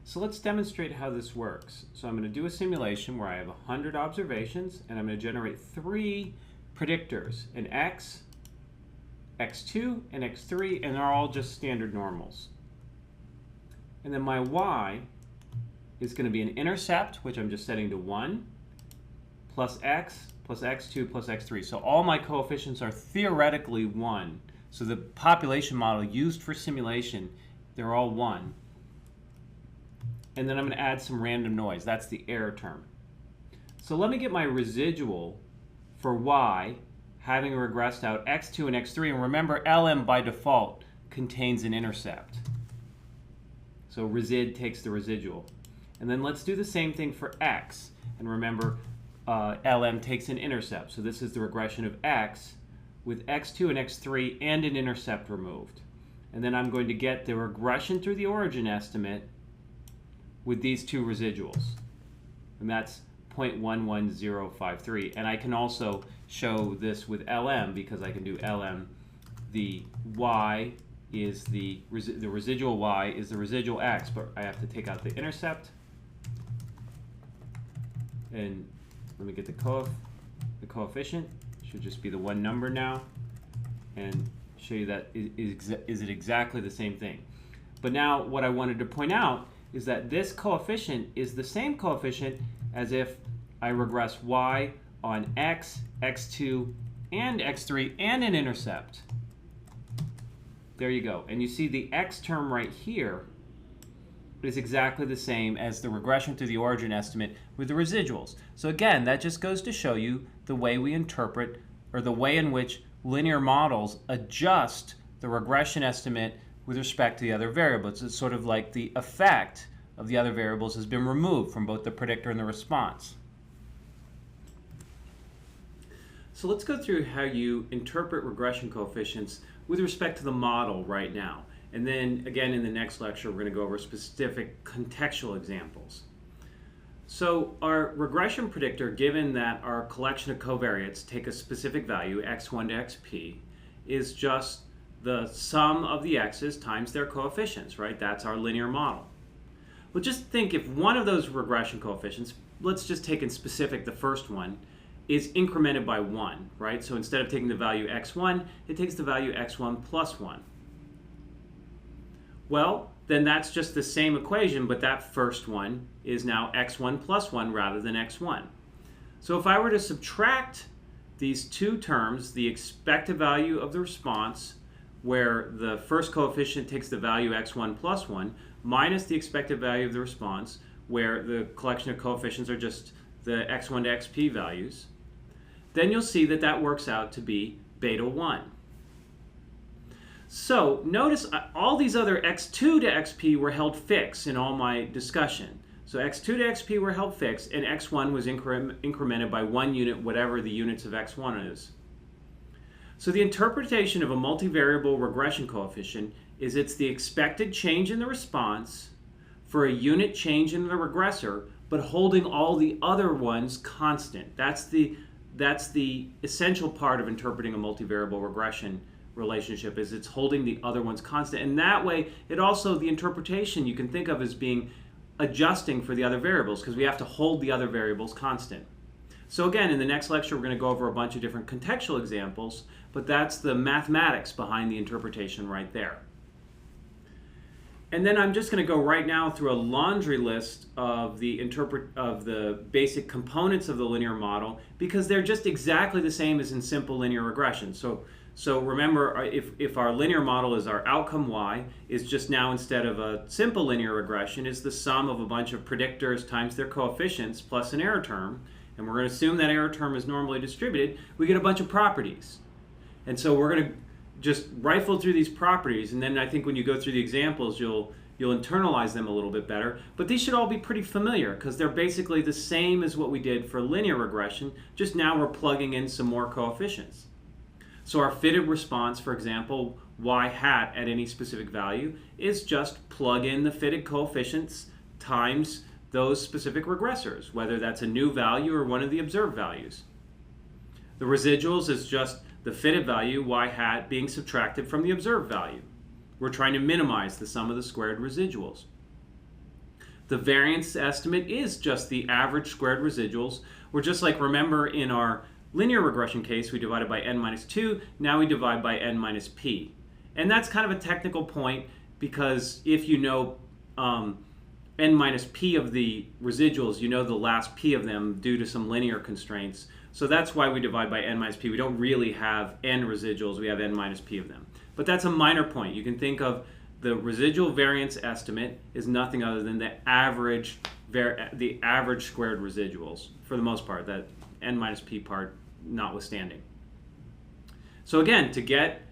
So let's demonstrate how this works. So I'm going to do a simulation where I have 100 observations and I'm going to generate 3 predictors, an x, x2, and x3, and they're all just standard normals. And then my y is going to be an intercept, which I'm just setting to 1, plus x, plus x2, plus x3. So all my coefficients are theoretically 1. So the population model used for simulation, they're all 1. And then I'm going to add some random noise. That's the error term. So let me get my residual for y, having regressed out x2 and x3. And remember, LM by default contains an intercept. So resid takes the residual. And then let's do the same thing for x. And remember, LM takes an intercept. So this is the regression of x with x2 and x3 and an intercept removed. And then I'm going to get the regression through the origin estimate with these 2 residuals. And that's 0.11053. And I can also show this with LM because I can do LM. The y is the residual y is the residual x, but I have to take out the intercept. And let me get the coefficient. Should just be the one number now. And show you that is it exactly the same thing. But now what I wanted to point out is that this coefficient is the same coefficient as if I regress y on x, x2, and x3, and an intercept. There you go. And you see the x term right here is exactly the same as the regression through the origin estimate with the residuals. So again, that just goes to show you the way we interpret, or the way in which linear models adjust the regression estimate with respect to the other variables. It's sort of like the effect of the other variables has been removed from both the predictor and the response. So let's go through how you interpret regression coefficients with respect to the model right now. And then again in the next lecture we're going to go over specific contextual examples. So our regression predictor, given that our collection of covariates take a specific value, x1 to xp, is just the sum of the x's times their coefficients, right? That's our linear model. Well, just think if one of those regression coefficients, let's just take in specific the first one, is incremented by 1, right? So instead of taking the value x1, it takes the value x1 plus 1. Well, then that's just the same equation, but that first one is now x1 plus 1 rather than x1. So if I were to subtract these 2 terms, the expected value of the response, where the first coefficient takes the value x1 plus 1, minus the expected value of the response, where the collection of coefficients are just the x1 to xp values, then you'll see that that works out to be beta 1. So notice all these other x2 to xp were held fixed in all my discussion. So x2 to xp were held fixed, and x1 was incremented by 1 unit, whatever the units of x1 is. So the interpretation of a multivariable regression coefficient is it's the expected change in the response for a unit change in the regressor, but holding all the other ones constant. That's the essential part of interpreting a multivariable regression relationship, is it's holding the other ones constant. And that way, it also, the interpretation you can think of as being adjusting for the other variables, because we have to hold the other variables constant. So again, in the next lecture, we're going to go over a bunch of different contextual examples, but that's the mathematics behind the interpretation right there. And then I'm just going to go right now through a laundry list of the basic components of the linear model, because they're just exactly the same as in simple linear regression. So remember, if our linear model is our outcome y, is just now, instead of a simple linear regression, is the sum of a bunch of predictors times their coefficients plus an error term, and we're going to assume that error term is normally distributed, we get a bunch of properties. And so we're going to just rifle through these properties, and then I think when you go through the examples, you'll internalize them a little bit better. But these should all be pretty familiar, because they're basically the same as what we did for linear regression, just now we're plugging in some more coefficients. So our fitted response, for example, y hat at any specific value, is just plug in the fitted coefficients times those specific regressors, whether that's a new value or one of the observed values. The residuals is just the fitted value, y hat, being subtracted from the observed value. We're trying to minimize the sum of the squared residuals. The variance estimate is just the average squared residuals. We're just like, remember in our linear regression case, we divided by n minus 2. Now we divide by n minus p. And that's kind of a technical point because if you know n minus p of the residuals, you know the last p of them due to some linear constraints. So that's why we divide by n minus p. We don't really have n residuals, we have n minus p of them. But that's a minor point. You can think of the residual variance estimate is nothing other than the average squared residuals, for the most part, that n minus p part notwithstanding. So again, to get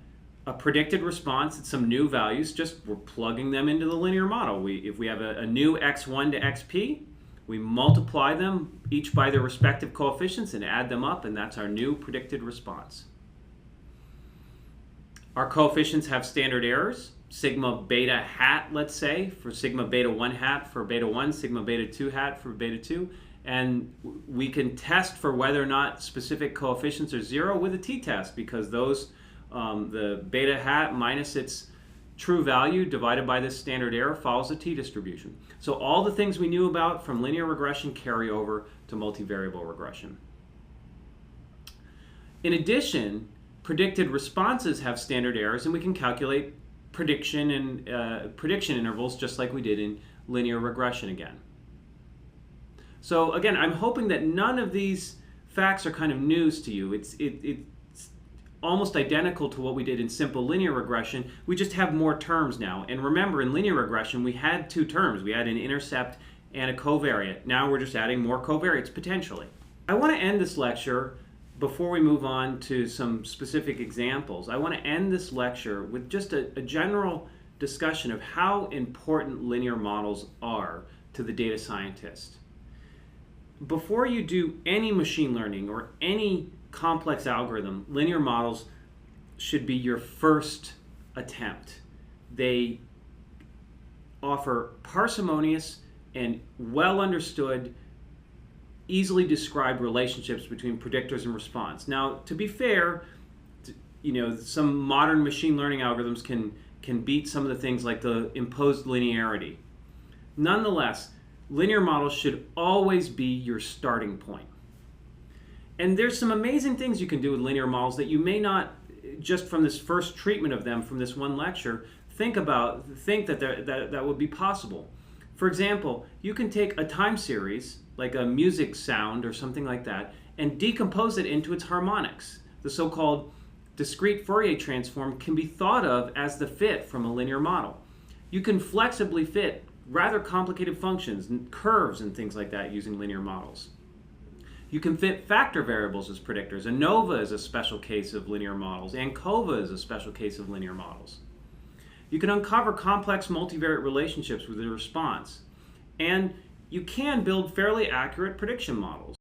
a predicted response at some new values, we're plugging them into the linear model. If we have a new x1 to xp, we multiply them each by their respective coefficients and add them up, and that's our new predicted response. Our coefficients have standard errors. Sigma beta hat, let's say, for sigma beta 1 hat for beta 1, sigma beta 2 hat for beta 2. And we can test for whether or not specific coefficients are 0 with a t-test, because those, the beta hat minus its true value divided by this standard error follows a t-distribution. So all the things we knew about from linear regression carry over to multivariable regression. In addition, predicted responses have standard errors, and we can calculate prediction and prediction intervals just like we did in linear regression again. So again, I'm hoping that none of these facts are kind of news to you. It's almost identical to what we did in simple linear regression. We just have more terms now. And remember, in linear regression, we had two terms. We had an intercept and a covariate. Now we're just adding more covariates potentially. I want to end this lecture, before we move on to some specific examples, I want to end this lecture with just a general discussion of how important linear models are to the data scientist. Before you do any machine learning or any complex algorithm, linear models should be your first attempt. They offer parsimonious and well understood, easily described relationships between predictors and response. Now, to be fair, some modern machine learning algorithms can beat some of the things like the imposed linearity. Nonetheless, linear models should always be your starting point. And there's some amazing things you can do with linear models that you may not, just from this first treatment of them from this one lecture, think that would be possible. For example, you can take a time series, like a music sound or something like that, and decompose it into its harmonics. The so-called discrete Fourier transform can be thought of as the fit from a linear model. You can flexibly fit rather complicated functions, and curves and things like that using linear models. You can fit factor variables as predictors. ANOVA is a special case of linear models. ANCOVA is a special case of linear models. You can uncover complex multivariate relationships with the response. And you can build fairly accurate prediction models.